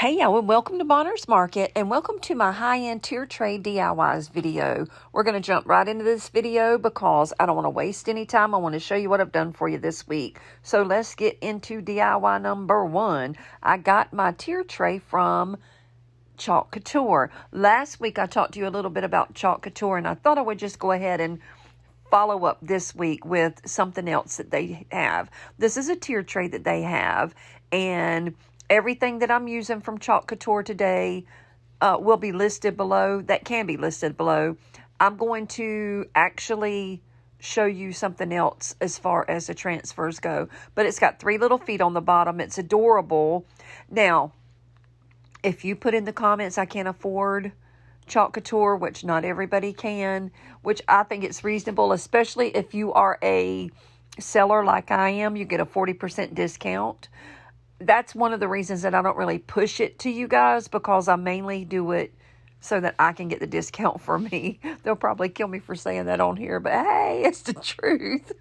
Hey y'all, and welcome to Bonner's Market, and welcome to my high-end tier tray DIYs video. We're going to jump right into this video because I don't want to waste any time. I want to show you what I've done for you this week. So let's get into DIY number one. I got my tier tray from Chalk Couture. Last week I talked to you a little bit about Chalk Couture, and I thought I would just go ahead and follow up this week with something else that they have. This is a tier tray that they have, and everything that I'm using from Chalk Couture today will be listed below. That can be listed below. I'm going to actually show you something else as far as the transfers go. But it's got 3 little feet on the bottom. It's adorable. Now, if you put in the comments, I can't afford Chalk Couture, which not everybody can, which I think it's reasonable, especially if you are a seller like I am. You get a 40% discount. That's one of the reasons that I don't really push it to you guys, because I mainly do it so that I can get the discount for me. They'll probably kill me for saying that on here, but hey, it's the truth.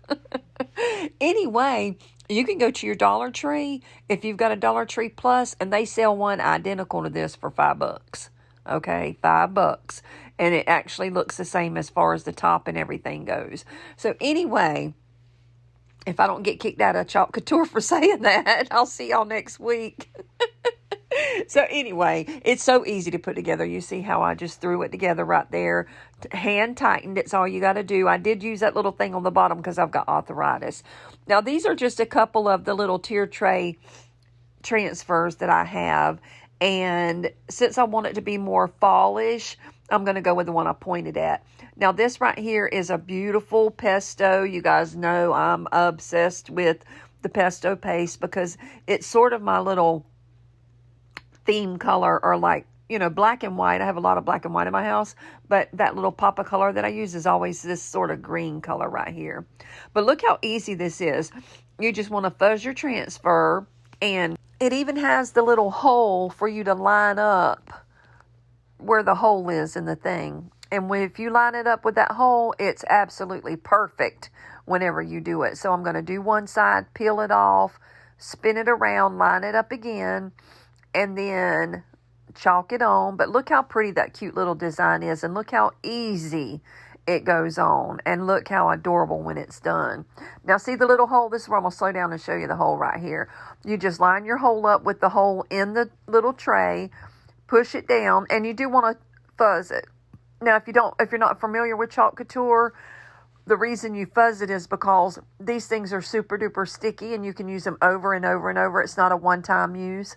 Anyway, you can go to your Dollar Tree if you've got a Dollar Tree Plus, and they sell one identical to this for $5. Okay, $5. And it actually looks the same as far as the top and everything goes. So anyway, if I don't get kicked out of Chalk Couture for saying that, I'll see y'all next week. So anyway, it's so easy to put together. You see how I just threw it together right there. Hand tightened. It's all you got to do. I did use that little thing on the bottom because I've got arthritis. Now, these are just a couple of the little tier tray transfers that I have. And since I want it to be more fallish, I'm going to go with the one I pointed at. Now, this right here is a beautiful pesto. You guys know I'm obsessed with the pesto paste because it's sort of my little theme color, or like, you know, black and white. I have a lot of black and white in my house, but that little pop of color that I use is always this sort of green color right here. But look how easy this is. You just want to fuzz your transfer, and it even has the little hole for you to line up where the hole is in the thing. And if you line it up with that hole, it's absolutely perfect whenever you do it. So I'm going to do one side, peel it off, spin it around, line it up again, and then chalk it on. But look how pretty that cute little design is, and look how easy it goes on, and look how adorable when it's done. Now see the little hole? This is where I'm going to slow down and show you the hole right here. You just line your hole up with the hole in the little tray, push it down, and you do want to fuzz it. Now, if you're not familiar with Chalk Couture, the reason you fuzz it is because these things are super duper sticky, and you can use them over and over and over. It's not a one-time use,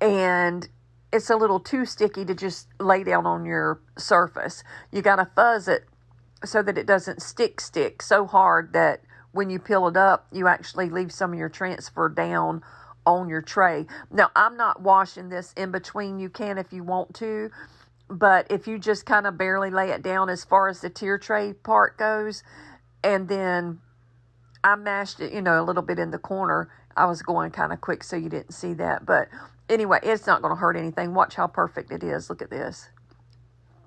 and it's a little too sticky to just lay down on your surface. You got to fuzz it so that it doesn't stick so hard that when you peel it up, you actually leave some of your transfer down on your tray. Now, I'm not washing this in between. You can if you want to, but if you just kind of barely lay it down as far as the tier tray part goes, and then I mashed it, a little bit in the corner. I was going kind of quick so you didn't see that, but anyway, it's not going to hurt anything. Watch how perfect it is. Look at this.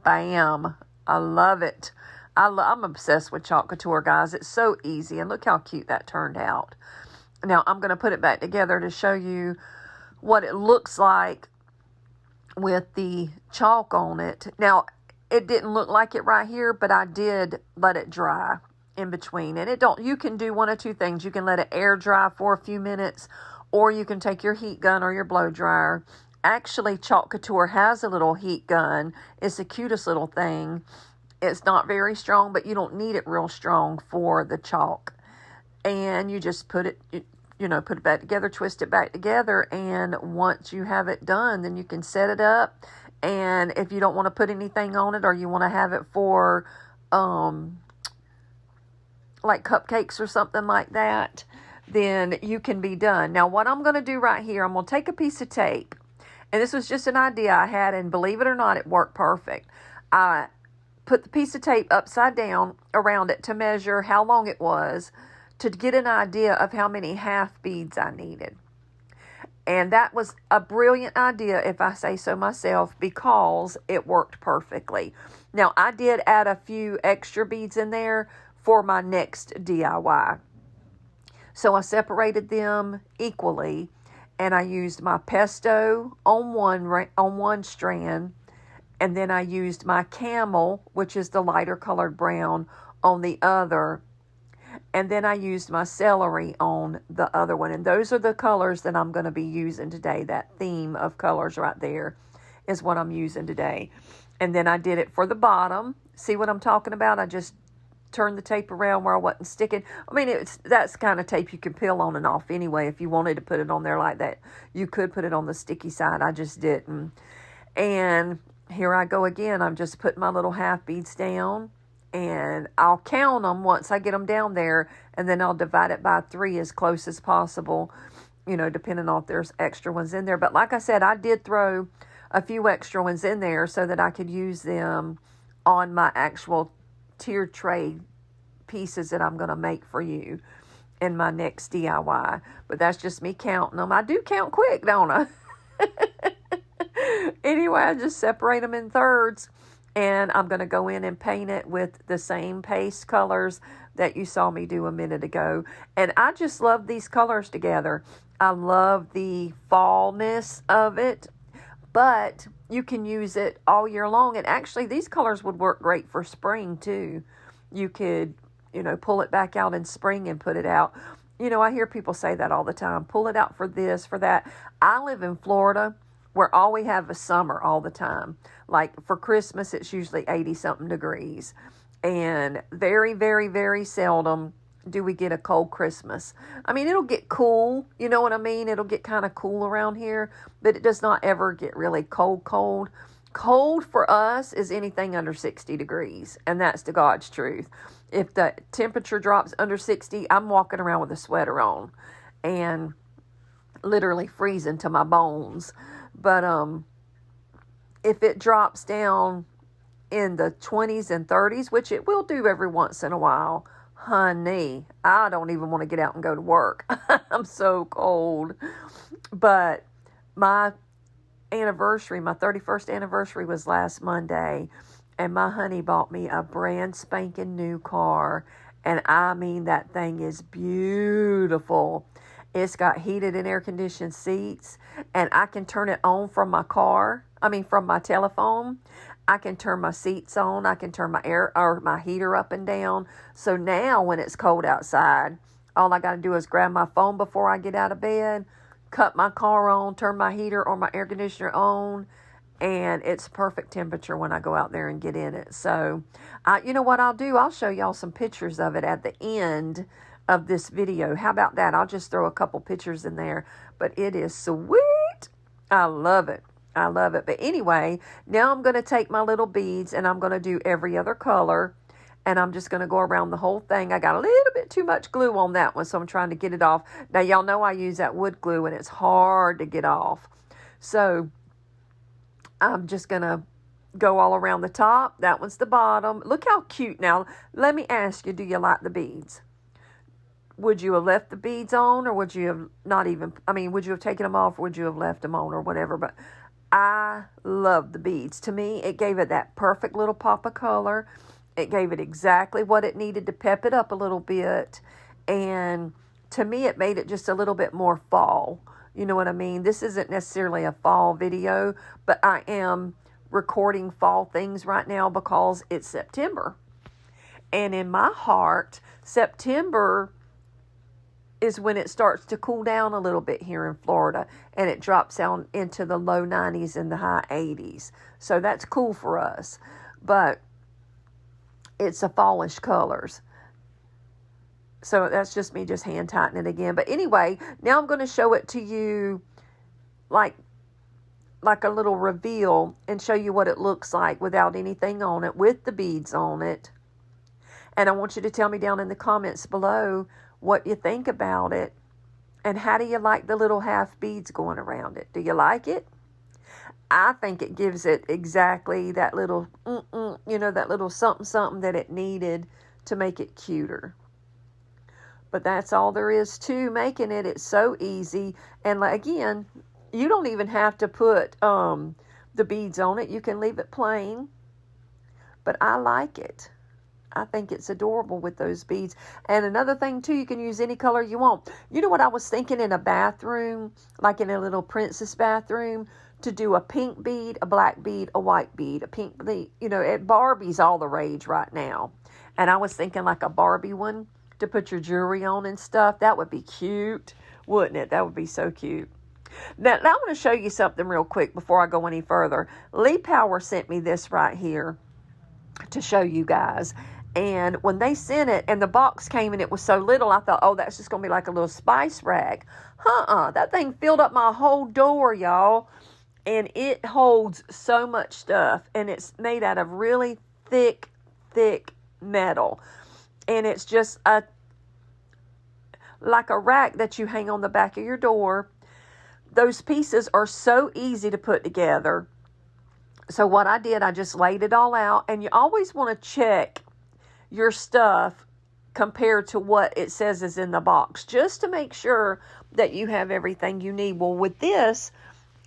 Bam. I love it. I'm obsessed with Chalk Couture, guys. It's so easy, and look how cute that turned out. Now, I'm going to put it back together to show you what it looks like with the chalk on it. Now, it didn't look like it right here, but I did let it dry in between. And you can do one of two things. You can let it air dry for a few minutes, or you can take your heat gun or your blow dryer. Actually, Chalk Couture has a little heat gun. It's the cutest little thing. It's not very strong, but you don't need it real strong for the chalk. And you just put it back together, twist it back together, and once you have it done, then you can set it up. And if you don't want to put anything on it, or you want to have it for like cupcakes or something like that, then you can be done. Now, what I'm going to do right here, I'm going to take a piece of tape, and this was just an idea I had, and believe it or not, it worked perfect. I put the piece of tape upside down around it to measure how long it was, to get an idea of how many half beads I needed. And that was a brilliant idea, if I say so myself, because it worked perfectly. Now, I did add a few extra beads in there for my next DIY. So I separated them equally, and I used my pesto on one strand, and then I used my camel, which is the lighter colored brown, on the other, and then I used my celery on the other one. And those are the colors that I'm going to be using today. That theme of colors right there is what I'm using today. And then I did it for the bottom. See what I'm talking about? I just turned the tape around where I wasn't sticking. I mean, that's kind of tape you can peel on and off anyway. If you wanted to put it on there like that, you could put it on the sticky side. I just didn't. And here I go again. I'm just putting my little half beads down, and I'll count them once I get them down there, and then I'll divide it by 3 as close as possible, you know, depending on if there's extra ones in there. But like I said, I did throw a few extra ones in there so that I could use them on my actual tiered tray pieces that I'm going to make for you in my next DIY. But that's just me counting them. I do count quick, don't I? Anyway, I just separate them in thirds, and I'm going to go in and paint it with the same paste colors that you saw me do a minute ago. And I just love these colors together. I love the fallness of it, but you can use it all year long. And actually, these colors would work great for spring too. You could, you know, pull it back out in spring and put it out. You know, I hear people say that all the time. Pull it out for this, for that. I live in Florida, where all we have is summer all the time. Like for Christmas, it's usually 80-something degrees. And very, very, very seldom do we get a cold Christmas. I mean, it'll get cool, you know what I mean? It'll get kind of cool around here, but it does not ever get really cold, cold. Cold for us is anything under 60 degrees, and that's the God's truth. If the temperature drops under 60, I'm walking around with a sweater on and literally freezing to my bones. But if it drops down in the 20s and 30s, which it will do every once in a while, honey, I don't even want to get out and go to work. I'm so cold. But my anniversary, my 31st anniversary was last Monday, and my honey bought me a brand spanking new car. And I mean, that thing is beautiful. It's got heated and air conditioned seats, and I can turn it on from my from my telephone. I can turn my seats on. I can turn my heater up and down. So now when it's cold outside, all I got to do is grab my phone before I get out of bed, cut my car on, turn my heater or my air conditioner on, and it's perfect temperature when I go out there and get in it. So, you know what I'll do? I'll show y'all some pictures of it at the end of this video. How about that? I'll just throw a couple pictures in there, but it is sweet. I love it. I love it. But anyway, now I'm going to take my little beads, and I'm going to do every other color, and I'm just going to go around the whole thing. I got a little bit too much glue on that one, so I'm trying to get it off. Now, y'all know I use that wood glue, and it's hard to get off. So I'm just going to go all around the top. That one's the bottom. Look how cute. Now, let me ask you, do you like the beads? Would you have left the beads on, or would you have would you have taken them off, or would you have left them on, or whatever? But I love the beads. To me, it gave it that perfect little pop of color. It gave it exactly what it needed to pep it up a little bit. And to me, it made it just a little bit more fall. You know what I mean? This isn't necessarily a fall video, but I am recording fall things right now because it's September. And in my heart, September is when it starts to cool down a little bit here in Florida, and it drops down into the low 90s and the high 80s. So that's cool for us, but it's a fallish colors. So that's just me just hand tightening it again. But anyway, now I'm going to show it to you like a little reveal and show you what it looks like without anything on it, with the beads on it. And I want you to tell me down in the comments below what you think about it, and how do you like the little half beads going around it? Do you like it? I think it gives it exactly that little, that little something that it needed to make it cuter. But that's all there is to making it. It's so easy. And again, you don't even have to put the beads on it. You can leave it plain. But I like it. I think it's adorable with those beads. And another thing too, you can use any color you want. You know what I was thinking in a bathroom, like in a little princess bathroom, to do a pink bead, a black bead, a white bead, a pink bead. You know, Barbie's all the rage right now. And I was thinking like a Barbie one to put your jewelry on and stuff. That would be cute, wouldn't it? That would be so cute. Now I want to show you something real quick before I go any further. Lee Power sent me this right here to show you guys. And when they sent it and the box came and it was so little, I thought, oh, that's just going to be like a little spice rack. That thing filled up my whole door, y'all. And it holds so much stuff. And it's made out of really thick metal. And it's just like a rack that you hang on the back of your door. Those pieces are so easy to put together. So what I did, I just laid it all out. And you always want to check your stuff compared to what it says is in the box, just to make sure that you have everything you need. Well, with this,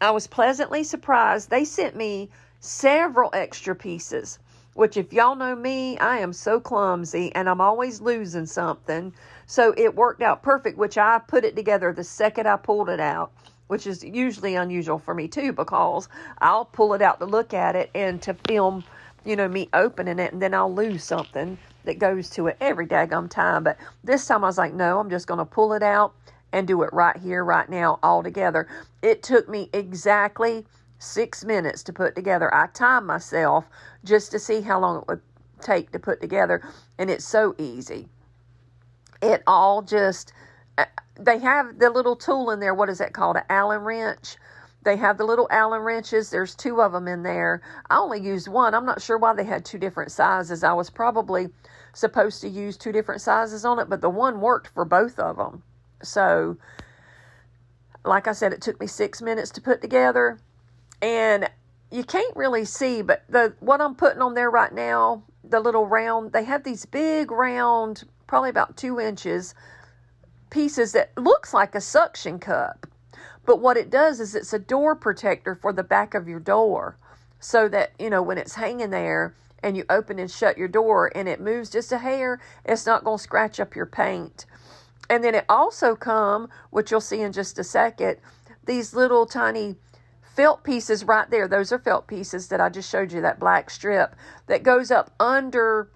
I was pleasantly surprised. They sent me several extra pieces, which if y'all know me, I am so clumsy and I'm always losing something. So it worked out perfect, which I put it together the second I pulled it out, which is usually unusual for me too, because I'll pull it out to look at it and to film, you know, me opening it, and then I'll lose something that goes to it every daggum time. But this time I was like, no, I'm just going to pull it out and do it right here, right now, all together. It took me exactly 6 minutes to put together. I timed myself just to see how long it would take to put together, and it's so easy. It all just, they have the little tool in there. What is that called? An Allen wrench. They have the little Allen wrenches. There's 2 of them in there. I only used one. I'm not sure why they had 2 different sizes. I was probably supposed to use 2 different sizes on it, but the one worked for both of them. So, like I said, it took me 6 minutes to put together. And you can't really see, but what I'm putting on there right now, the little round, they have these big round, probably about 2 inches, pieces that looks like a suction cup. But what it does is it's a door protector for the back of your door, so that, you know, when it's hanging there and you open and shut your door and it moves just a hair, it's not going to scratch up your paint. And then it also come, which you'll see in just a second, these little tiny felt pieces right there. Those are felt pieces that I just showed you, that black strip that goes up under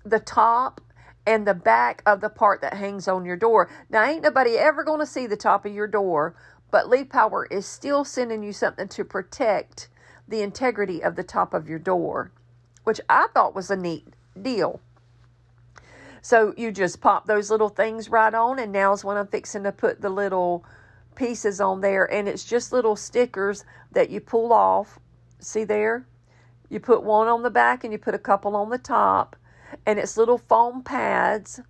the top and the back of the part that hangs on your door. Now, ain't nobody ever going to see the top of your door, but Lee Power is still sending you something to protect the integrity of the top of your door, which I thought was a neat deal. So you just pop those little things right on, and now is when I'm fixing to put the little pieces on there, and it's just little stickers that you pull off. See there? You put one on the back and you put a couple on the top, and it's little foam pads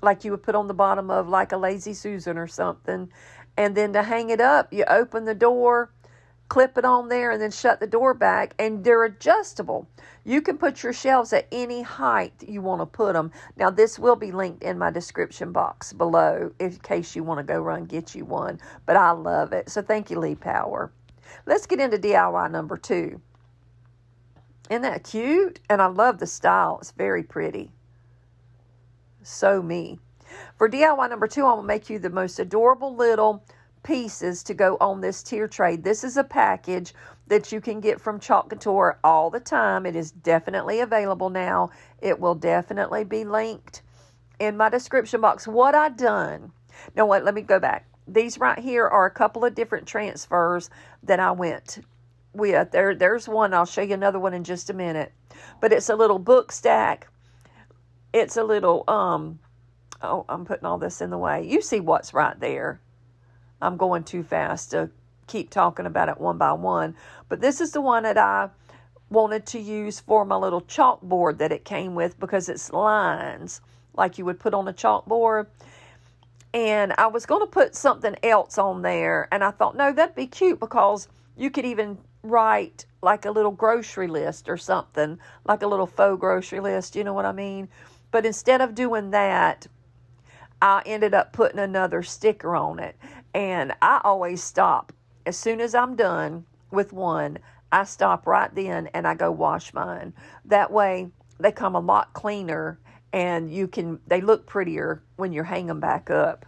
like you would put on the bottom of like a Lazy Susan or something. And then to hang it up, you open the door, clip it on there, and then shut the door back, and they're adjustable. You can put your shelves at any height you want to put them. Now, this will be linked in my description box below in case you want to go run get you one. But I love it. So thank you, Lee Power. Let's get into DIY number 2. Isn't that cute? And I love the style. It's very pretty. So me. For DIY number 2, I'm going to make you the most adorable little pieces to go on this tier tray. This is a package that you can get from Chalk Couture all the time. It is definitely available now. It will definitely be linked in my description box. What I done. Now what? Let me go back. These right here are a couple of different transfers that I went with. There's one. I'll show you another one in just a minute. But it's a little book stack. It's a little, oh, I'm putting all this in the way. You see what's right there. I'm going too fast to keep talking about it one by one. But this is the one that I wanted to use for my little chalkboard that it came with, because it's lines like you would put on a chalkboard. And I was going to put something else on there. And I thought, no, that'd be cute, because you could even write like a little grocery list or something, like a little faux grocery list. You know what I mean? But instead of doing that, I ended up putting another sticker on it. And I always stop. As soon as I'm done with one, I stop right then and I go wash mine. That way, they come a lot cleaner, and they look prettier when you hang them back up.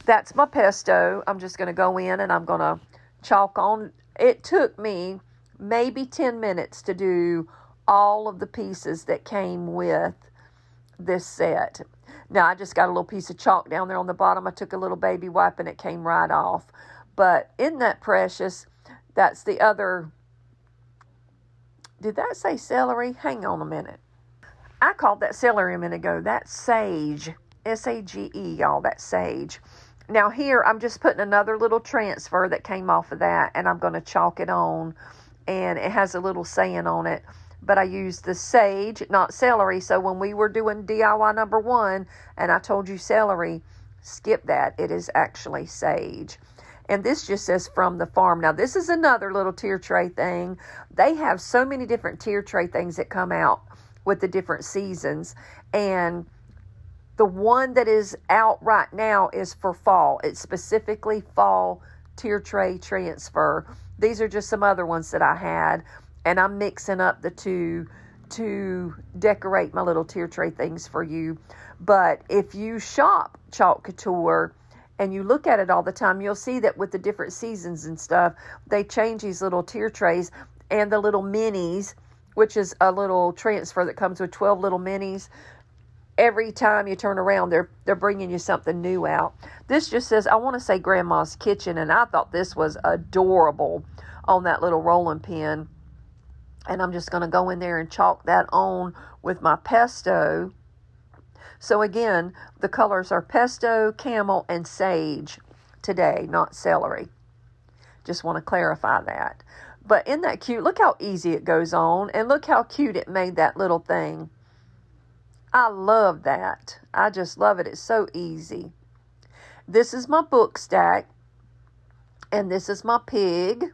That's my pesto. I'm just going to go in and I'm going to chalk on. It took me maybe 10 minutes to do all of the pieces that came with this set. Now, I just got a little piece of chalk down there on the bottom. I took a little baby wipe and it came right off. But isn't that precious? That's the other. Did that say celery? Hang on a minute. I called that celery a minute ago. That's sage. S-A-G-E, y'all. That's sage. Now here, I'm just putting another little transfer that came off of that, and I'm going to chalk it on. And it has a little saying on it. But I used the sage, not celery. So when we were doing DIY number 1, and I told you celery, skip that. It is actually sage. And this just says from the farm. Now, this is another little tier tray thing. They have so many different tier tray things that come out with the different seasons. And the one that is out right now is for fall. It's specifically fall tier tray transfer. These are just some other ones that I had. And I'm mixing up the two to decorate my little tier tray things for you. But if you shop Chalk Couture and you look at it all the time, you'll see that with the different seasons and stuff, they change these little tier trays and the little minis, which is a little transfer that comes with 12 little minis. Every time you turn around, they're bringing you something new out. This just says, I want to say Grandma's Kitchen, and I thought this was adorable on that little rolling pin. And I'm just going to go in there and chalk that on with my pesto. So again, the colors are pesto, camel, and sage today, not celery. Just want to clarify that. But isn't that cute? Look how easy it goes on. And look how cute it made that little thing. I love that. I just love it. It's so easy. This is my book stack. And this is my pig.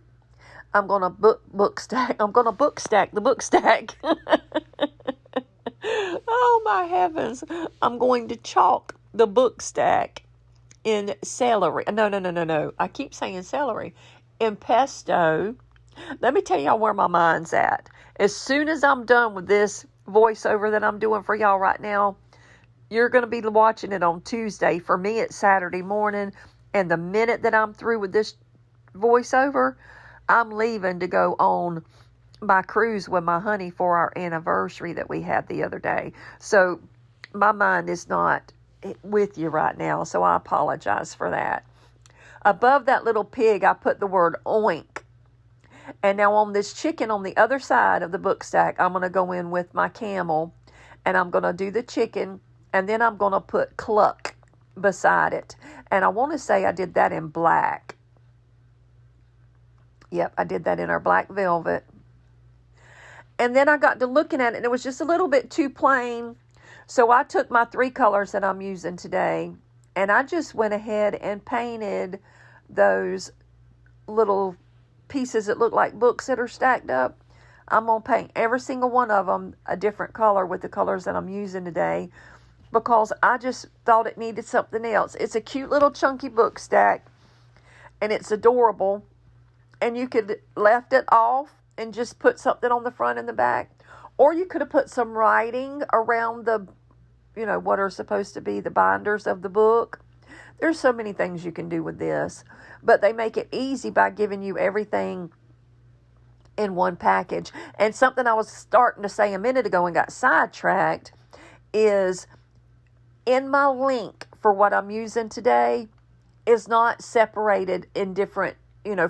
I'm going to book stack the book stack. Oh, my heavens. I'm going to chalk the book stack in celery. No. I keep saying celery. In pesto. Let me tell y'all where my mind's at. As soon as I'm done with this voiceover that I'm doing for y'all right now, you're going to be watching it on Tuesday. For me, it's Saturday morning. And the minute that I'm through with this voiceover, I'm leaving to go on my cruise with my honey for our anniversary that we had the other day. So my mind is not with you right now, so I apologize for that. Above that little pig, I put the word oink. And now on this chicken on the other side of the book stack, I'm going to go in with my camel, and I'm going to do the chicken, and then I'm going to put cluck beside it. And I want to say I did that in black. Yep, I did that in our black velvet. And then I got to looking at it, and it was just a little bit too plain. So I took my 3 colors that I'm using today, and I just went ahead and painted those little pieces that look like books that are stacked up. I'm going to paint every single one of them a different color with the colors that I'm using today, because I just thought it needed something else. It's a cute little chunky book stack, and it's adorable. And you could left it off and just put something on the front and the back. Or you could have put some writing around the, what are supposed to be the binders of the book. There's so many things you can do with this. But they make it easy by giving you everything in one package. And something I was starting to say a minute ago and got sidetracked is in my link for what I'm using today is not separated in different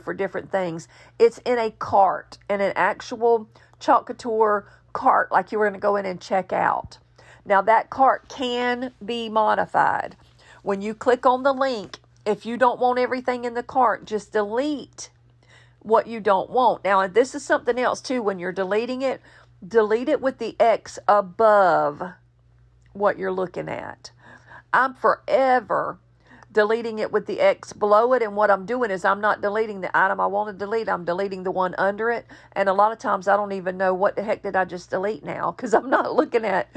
for different things. It's in a cart, in an actual Chalk Couture cart, like you were going to go in and check out. Now, that cart can be modified. When you click on the link, if you don't want everything in the cart, just delete what you don't want. Now, this is something else, too. When you're deleting it, delete it with the X above what you're looking at. I'm forever deleting it with the X below it, and what I'm doing is I'm not deleting the item I want to delete. I'm deleting the one under it, and a lot of times I don't even know what the heck did I just delete now, because I'm not looking at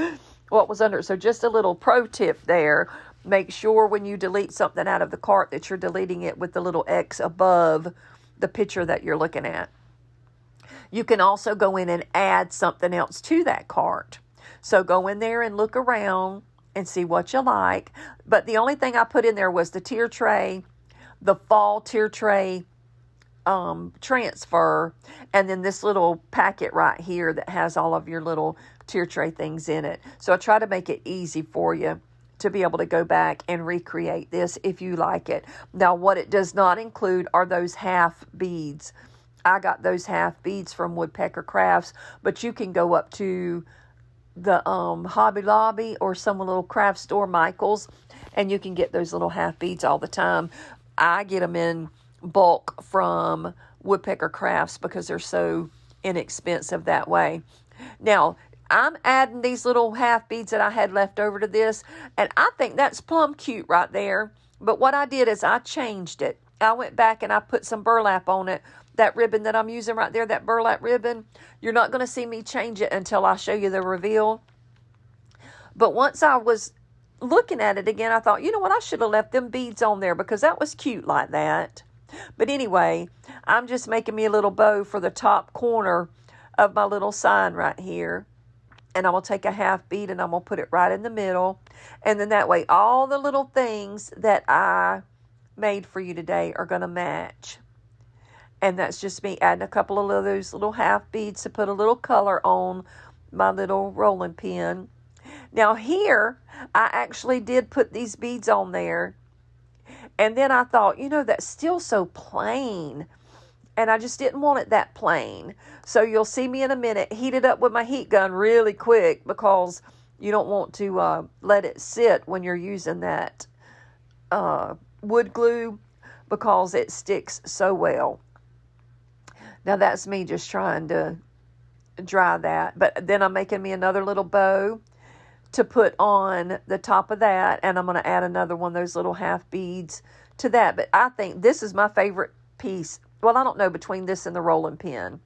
what was under it. So just a little pro tip there. Make sure when you delete something out of the cart that you're deleting it with the little X above the picture that you're looking at. You can also go in and add something else to that cart. So go in there and look around and see what you like. But the only thing I put in there was the tier tray, the fall tier tray transfer, and then this little packet right here that has all of your little tier tray things in it. So I try to make it easy for you to be able to go back and recreate this if you like it. Now, what it does not include are those half beads. I got those half beads from Woodpecker Crafts, but you can go up to the Hobby Lobby or some little craft store, Michael's, and you can get those little half beads all the time. I get them in bulk from Woodpecker Crafts because they're so inexpensive that way. Now, I'm adding these little half beads that I had left over to this, and I think that's plumb cute right there. But what I did is I changed it. I went back and I put some burlap on it. That ribbon that I'm using right there, that burlap ribbon, you're not going to see me change it until I show you the reveal. But once I was looking at it again, I thought, you know what, I should have left them beads on there because that was cute like that. But anyway, I'm just making me a little bow for the top corner of my little sign right here. And I'm going to take a half bead and I'm going to put it right in the middle. And then that way, all the little things that I made for you today are going to match. And that's just me adding a couple of those little half beads to put a little color on my little rolling pin. Now here, I actually did put these beads on there. And then I thought, you know, that's still so plain. And I just didn't want it that plain. So you'll see me in a minute heat it up with my heat gun really quick because you don't want to let it sit when you're using that wood glue because it sticks so well. Now that's me just trying to dry that. But then I'm making me another little bow to put on the top of that. And I'm going to add another one of those little half beads to that. But I think this is my favorite piece. Well, I don't know, between this and the rolling pin.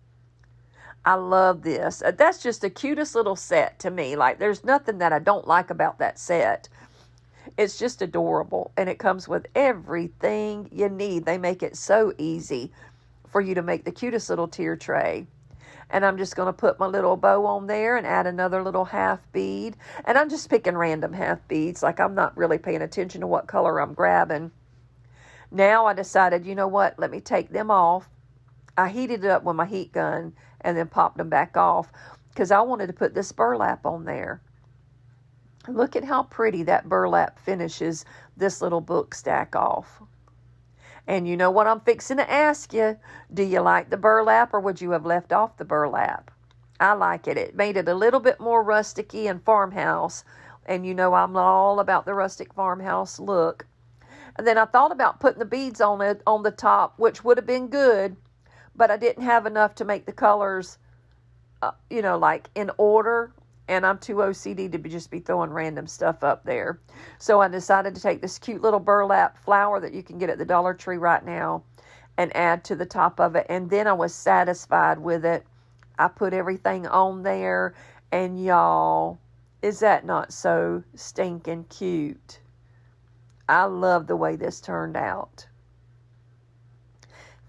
I love this. That's just the cutest little set to me. Like, there's nothing that I don't like about that set. It's just adorable. And it comes with everything you need. They make it so easy for you to make the cutest little tier tray. And I'm just going to put my little bow on there and add another little half bead. And I'm just picking random half beads. Like, I'm not really paying attention to what color I'm grabbing. Now I decided, you know what, let me take them off. I heated it up with my heat gun and then popped them back off because I wanted to put this burlap on there. Look at how pretty that burlap finishes this little book stack off. And you know what I'm fixing to ask you? Do you like the burlap or would you have left off the burlap? I like it. It made it a little bit more rustic-y and farmhouse. And you know I'm all about the rustic farmhouse look. And then I thought about putting the beads on it on the top, which would have been good. But I didn't have enough to make the colors, like in order. And I'm too OCD to just be throwing random stuff up there. So I decided to take this cute little burlap flower that you can get at the Dollar Tree right now and add to the top of it. And then I was satisfied with it. I put everything on there. And y'all, is that not so stinking cute? I love the way this turned out.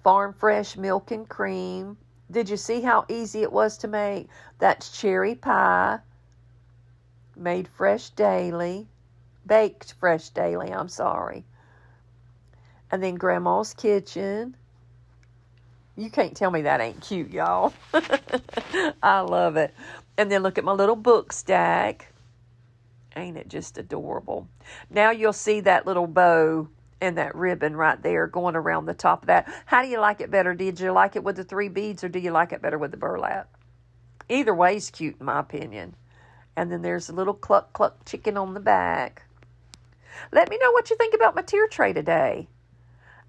Farm fresh milk and cream. Did you see how easy it was to make? That's cherry pie. Made fresh daily. Baked fresh daily, I'm sorry. And then Grandma's Kitchen. You can't tell me that ain't cute, y'all. I love it. And then look at my little book stack. Ain't it just adorable? Now you'll see that little bow and that ribbon right there going around the top of that. How do you like it better? Did you like it with the 3 beads or do you like it better with the burlap? Either way is cute in my opinion. And then there's a little cluck cluck chicken on the back. Let me know what you think about my tier tray today.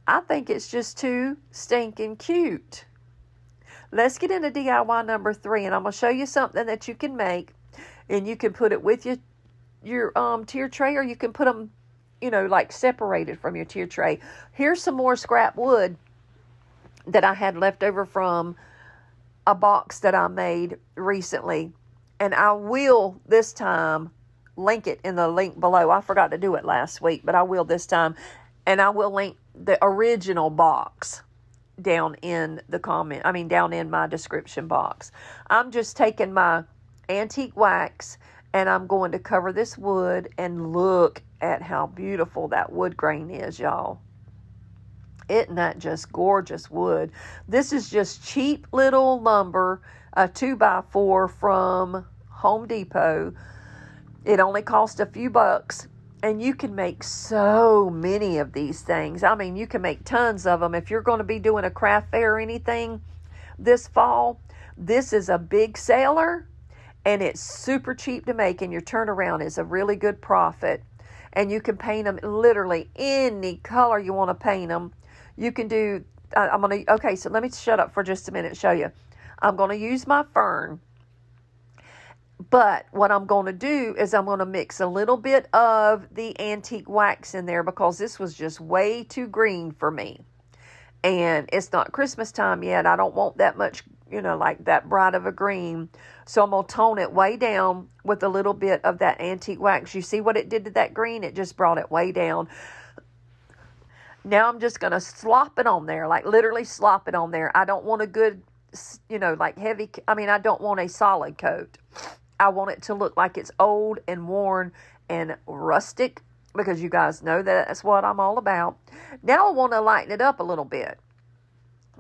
I think it's just too stinking cute. Let's get into DIY number 3 and I'm going to show you something that you can make and you can put it with your tier tray or you can put them like separated from your tier tray. Here's some more scrap wood that I had left over from a box that I made recently. And I will this time link it in the link below. I forgot to do it last week, but I will this time. And I will link the original box down in my description box. I'm just taking my antique wax, and I'm going to cover this wood, and look at how beautiful that wood grain is, y'all. Isn't that just gorgeous wood? This is just cheap little lumber, a 2x4 from Home Depot. It only cost a few bucks, and you can make so many of these things. I mean, you can make tons of them. If you're going to be doing a craft fair or anything this fall, this is a big seller, and it's super cheap to make, and your turnaround is a really good profit. And you can paint them literally any color you want to paint them. You can do, okay, so let me shut up for just a minute and show you. I'm going to use my fern. But what I'm going to do is I'm going to mix a little bit of the antique wax in there, because this was just way too green for me. And it's not Christmas time yet. I don't want that much, like that bright of a green. So I'm going to tone it way down with a little bit of that antique wax. You see what it did to that green? It just brought it way down. Now I'm just going to slop it on there, like literally slop it on there. I don't want a good, like heavy, I don't want a solid coat. I want it to look like it's old and worn and rustic, because you guys know that's what I'm all about. Now I want to lighten it up a little bit.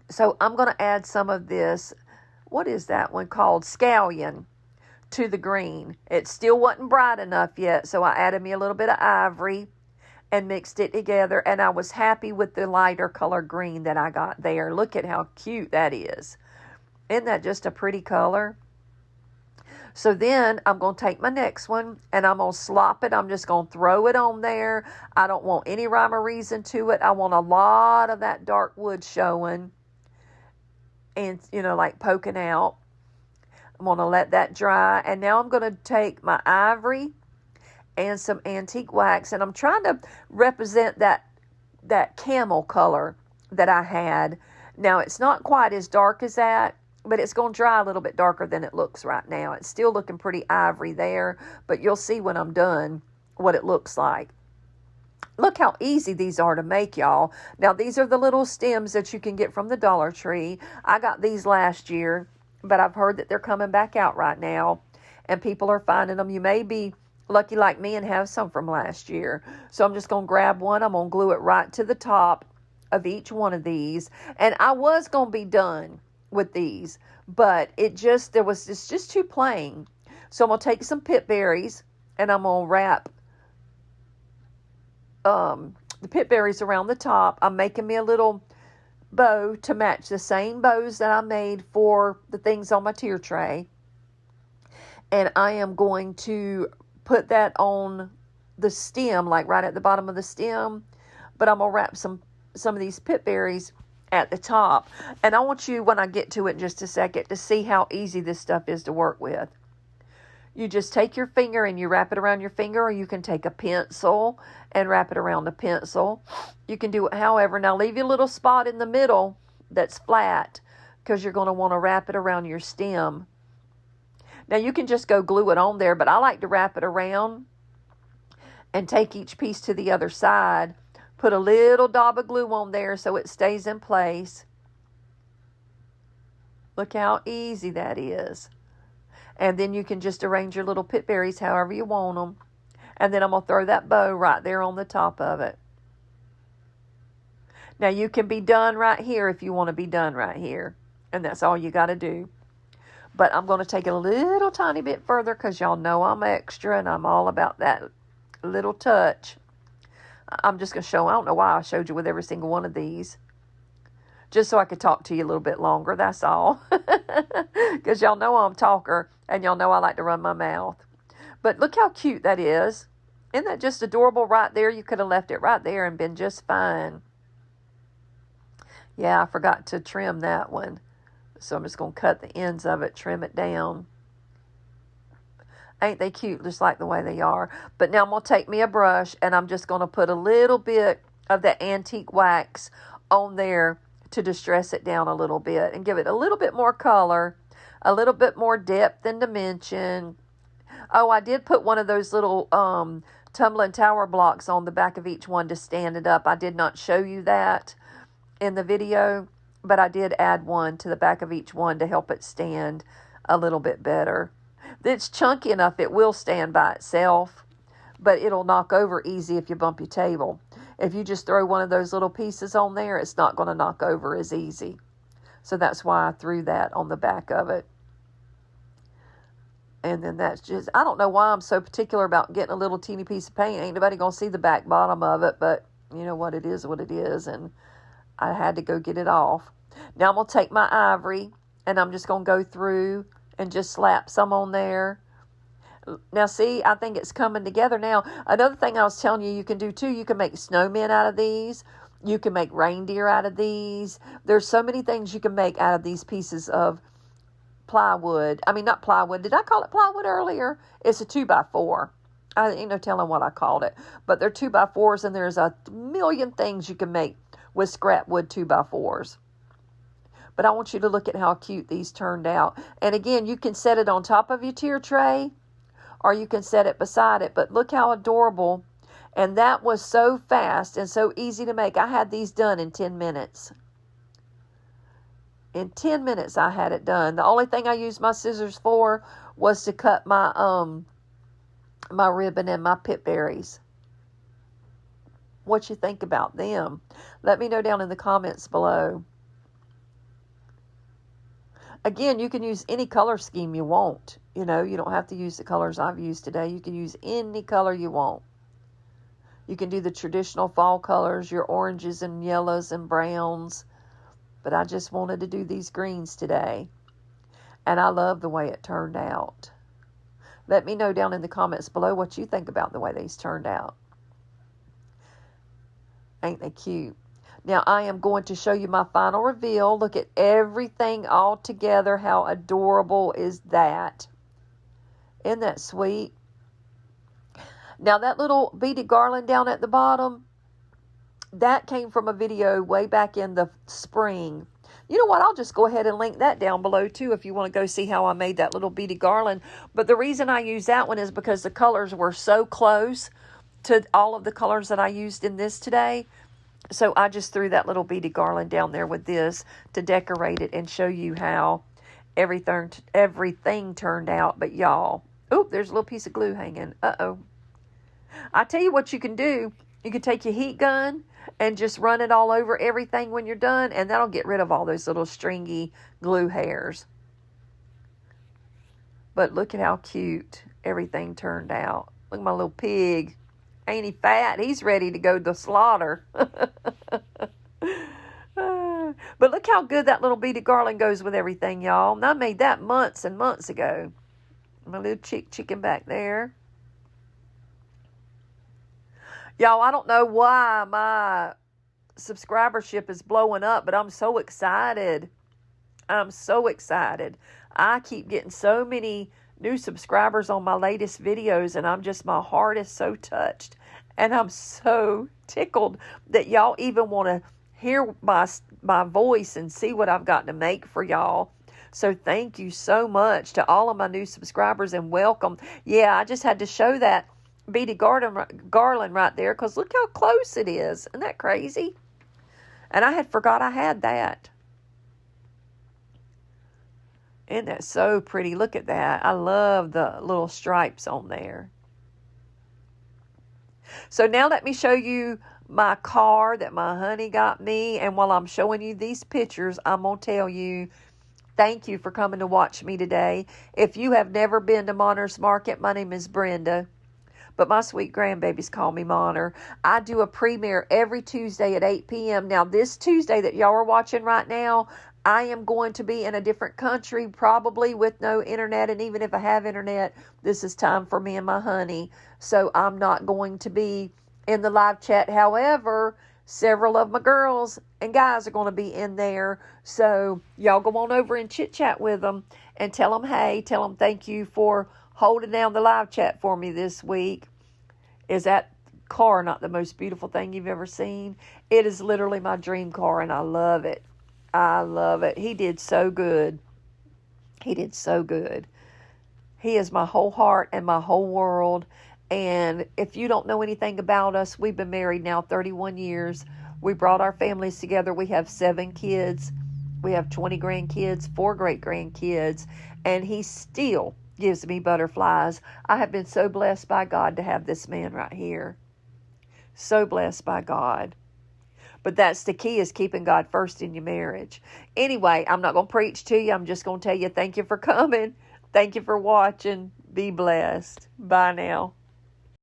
So I'm going to add some of this, what is that one called? Scallion, to the green. It still wasn't bright enough yet, so I added me a little bit of ivory and mixed it together, and I was happy with the lighter color green that I got there. Look at how cute that is. Isn't that just a pretty color? So then I'm going to take my next one, and I'm going to slop it. I'm just going to throw it on there. I don't want any rhyme or reason to it. I want a lot of that dark wood showing and, like poking out. I'm going to let that dry. And now I'm going to take my ivory and some antique wax, and I'm trying to represent that camel color that I had. Now, it's not quite as dark as that, but it's going to dry a little bit darker than it looks right now. It's still looking pretty ivory there, but you'll see when I'm done what it looks like. Look how easy these are to make, y'all. Now, these are the little stems that you can get from the Dollar Tree. I got these last year, but I've heard that they're coming back out right now, and people are finding them. You may be lucky like me and have some from last year. So I'm just going to grab one. I'm going to glue it right to the top of each one of these. And I was going to be done with these, but it's just too plain. So I'm going to take some pip berries, and I'm going to wrap the pip berries around the top. I'm making me a little bow to match the same bows that I made for the things on my tier tray. And I am going to put that on the stem, like right at the bottom of the stem. But I'm going to wrap some of these pip berries at the top. And I want you, when I get to it in just a second, to see how easy this stuff is to work with. You just take your finger and you wrap it around your finger, or you can take a pencil and wrap it around the pencil. You can do it however. Now leave your little spot in the middle that's flat, because you're going to want to wrap it around your stem. Now you can just go glue it on there, but I like to wrap it around and take each piece to the other side. Put a little dab of glue on there so it stays in place. Look how easy that is. And then you can just arrange your little pip berries however you want them. And then I'm going to throw that bow right there on the top of it. Now you can be done right here if you want to be done right here. And that's all you got to do. But I'm going to take it a little tiny bit further, because y'all know I'm extra and I'm all about that little touch. I'm just going to show, I don't know why I showed you with every single one of these. Just so I could talk to you a little bit longer, that's all. Because y'all know I'm a talker, and y'all know I like to run my mouth. But look how cute that is. Isn't that just adorable right there? You could have left it right there and been just fine. Yeah, I forgot to trim that one. So I'm just going to cut the ends of it, trim it down. Ain't they cute, just like the way they are? But now I'm going to take me a brush, and I'm just going to put a little bit of the antique wax on there to distress it down a little bit and give it a little bit more color, a little bit more depth and dimension. Oh, I did put one of those little tumbling tower blocks on the back of each one to stand it up. I did not show you that in the video, but I did add one to the back of each one to help it stand a little bit better. It's chunky enough, it will stand by itself, but it'll knock over easy if you bump your table. If you just throw one of those little pieces on there, it's not going to knock over as easy. So that's why I threw that on the back of it. And then that's just, I don't know why I'm so particular about getting a little teeny piece of paint. Ain't nobody going to see the back bottom of it, but you know what, it is what it is. And I had to go get it off. Now I'm going to take my ivory and I'm just going to go through and just slap some on there. Now see, I think it's coming together now. Another thing I was telling you can do too, you can make snowmen out of these. You can make reindeer out of these. There's so many things you can make out of these pieces of plywood. I mean, not plywood. Did I call it plywood earlier? It's a 2x4. I ain't no telling what I called it. But they're 2x4s, and there's a million things you can make with scrap wood 2x4s. But I want you to look at how cute these turned out. And again, you can set it on top of your tier tray, or you can set it beside it. But look how adorable. And that was so fast and so easy to make. I had these done in 10 minutes. In 10 minutes, I had it done. The only thing I used my scissors for was to cut my my ribbon and my pip berries. What you think about them? Let me know down in the comments below. Again, you can use any color scheme you want. You know, you don't have to use the colors I've used today. You can use any color you want. You can do the traditional fall colors, your oranges and yellows and browns. But I just wanted to do these greens today. And I love the way it turned out. Let me know down in the comments below what you think about the way these turned out. Ain't they cute? Now I am going to show you my final reveal. Look at everything all together. How adorable is that? Isn't that sweet? Now that little beaded garland down at the bottom, that came from a video way back in the spring. You know what? I'll just go ahead and link that down below too if you want to go see how I made that little beaded garland. But the reason I use that one is because the colors were so close to all of the colors that I used in this today. So I just threw that little beaded garland down there with this to decorate it and show you how everything turned out. But y'all, oh, there's a little piece of glue hanging. Uh-oh. I tell you what you can do. You can take your heat gun and just run it all over everything when you're done, and that'll get rid of all those little stringy glue hairs. But look at how cute everything turned out. Look at my little pig. Ain't he fat? He's ready to go to the slaughter. But look how good that little beaded garland goes with everything, y'all. And I made that months and months ago. My little chicken back there. Y'all, I don't know why my subscribership is blowing up, but I'm so excited. I'm so excited. I keep getting so many new subscribers on my latest videos, and my heart is so touched. And I'm so tickled that y'all even want to hear my voice and see what I've got to make for y'all. So thank you so much to all of my new subscribers, and welcome. Yeah, I just had to show that beaded garland right there because look how close it is. Isn't that crazy? And I had forgot I had that. Isn't that so pretty? Look at that. I love the little stripes on there. So now let me show you my car that my honey got me. And while I'm showing you these pictures, I'm going to tell you, thank you for coming to watch me today. If you have never been to Monner's Market, my name is Brenda. But my sweet grandbabies call me Monner. I do a premiere every Tuesday at 8 p.m. Now, this Tuesday that y'all are watching right now, I am going to be in a different country, probably with no internet. And even if I have internet, this is time for me and my honey. So I'm not going to be in the live chat. However, several of my girls and guys are going to be in there. So y'all go on over and chit chat with them and tell them, hey, tell them thank you for holding down the live chat for me this week. Is that car not the most beautiful thing you've ever seen? It is literally my dream car, and I love it. I love it. He did so good. He did so good. He is my whole heart and my whole world. And if you don't know anything about us, we've been married now 31 years. We brought our families together. We have 7 kids. We have 20 grandkids, 4 great-grandkids. And he still gives me butterflies. I have been so blessed by God to have this man right here. So blessed by God. But that's the key, is keeping God first in your marriage. Anyway, I'm not going to preach to you. I'm just going to tell you thank you for coming. Thank you for watching. Be blessed. Bye now.